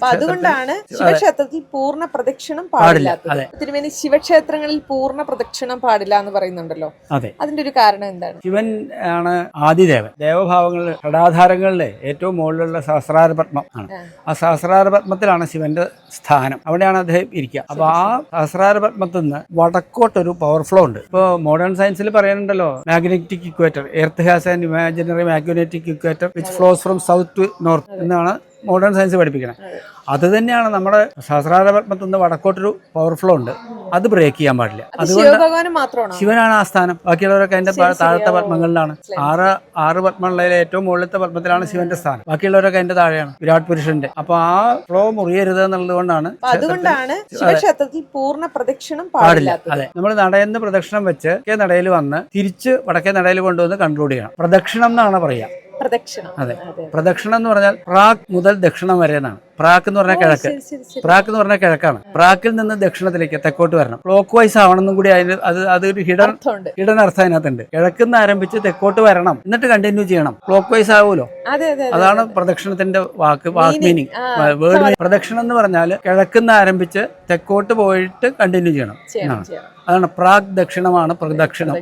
അതുകൊണ്ടാണ് ശിവക്ഷേത്രത്തിൽ പൂർണ്ണ പ്രദക്ഷിണം പാടില്ലാത്തത്. തിരുമേനി ശിവക്ഷേത്രങ്ങളിൽ പൂർണ്ണ പ്രദക്ഷിണം പാടില്ല എന്ന് പറയുന്നുണ്ടല്ലോ, അതിന്റെ ഒരു കാരണം എന്താണ്? ശിവൻ ആണ് ആദിദേവൻ. ദേവഭാവങ്ങളിൽ ഷടാധാരങ്ങളിലെ ഏറ്റവും മുകളിലുള്ള സഹസ്രാര പത്മം ആണ്. ആ സഹസ്രാര പത്മത്തിലാണ് ശിവന്റെ സ്ഥാനം. അവിടെയാണ് അദ്ദേഹം ഇരിക്കുക. അപ്പൊ ആ സഹസ്രാര പത്മത്തിൽ നിന്ന് വടക്കോട്ടൊരു പവർ ഫ്ലോ ഉണ്ട്. ഇപ്പോൾ മോഡേൺ സയൻസിൽ പറയുന്നുണ്ടല്ലോ, magnetic equator, earth has an imaginary magnetic equator which flows from south to north എന്നാണ് മോഡേൺ സയൻസ് പഠിപ്പിക്കണം. അത് തന്നെയാണ് നമ്മുടെ സഹസ്രാരപത്മത്തിൽ നിന്ന് വടക്കോട്ടൊരു പവർ ഫ്ലോ ഉണ്ട്, അത് ബ്രേക്ക് ചെയ്യാൻ പാടില്ല. അതുകൊണ്ട് ശിവനാണ് ആ സ്ഥാനം, ബാക്കിയുള്ളവരൊക്കെ അതിന്റെ താഴത്തെ പത്മങ്ങളിലാണ്. ആറ് പത്മങ്ങളിലെ ഏറ്റവും മുകളിലത്തെ പത്മത്തിലാണ് ശിവന്റെ സ്ഥാനം, ബാക്കിയുള്ളവരൊക്കെ അതിന്റെ താഴെയാണ്, വിരാട് പുരുഷന്റെ. അപ്പൊ ആ ഫ്ലോ മുറിയരുത് എന്നുള്ളത് കൊണ്ടാണ് ശിവക്ഷേത്രത്തിൽ പൂർണ്ണ പ്രദക്ഷിണം പാടില്ല. അതെ, നമ്മൾ നടയെന്ന് പ്രദക്ഷിണം വെച്ച് നടയിൽ വന്ന് തിരിച്ച് വടക്കേ നടയിൽ കൊണ്ടുവന്ന് കൺക്ലൂഡ് ചെയ്യണം. പ്രദക്ഷിണം എന്നാണ് പറയുക. അതെ, പ്രദക്ഷിണം എന്ന് പറഞ്ഞാൽ പ്രാക് മുതൽ ദക്ഷിണം വരെ എന്നാണ്. പ്രാക്ക് എന്ന് പറഞ്ഞാൽ കിഴക്ക്, പ്രാക്ക് എന്ന് പറഞ്ഞാൽ കിഴക്കാണ്. പ്രാക്കിൽ നിന്ന് ദക്ഷിണത്തിലേക്ക് തെക്കോട്ട് വരണം. ക്ലോക്ക് വൈസ് ആവണമെന്നും കൂടി അതിന് അതൊരു ഹിഡൻ അർത്ഥം അതിനകത്തുണ്ട്. കിഴക്കുന്ന് ആരംഭിച്ച് തെക്കോട്ട് വരണം, എന്നിട്ട് കണ്ടിന്യൂ ചെയ്യണം. ക്ലോക്ക് വൈസ് ആവുമല്ലോ, അതാണ് പ്രദക്ഷിണത്തിന്റെ വാക്ക് മീനിങ്. വേർഡ് പ്രദക്ഷിണം എന്ന് പറഞ്ഞാൽ കിഴക്കുന്ന് ആരംഭിച്ച് തെക്കോട്ട് പോയിട്ട് കണ്ടിന്യൂ ചെയ്യണം. അതാണ് പ്രാക് ദക്ഷിണമാണ് പ്രദക്ഷിണം.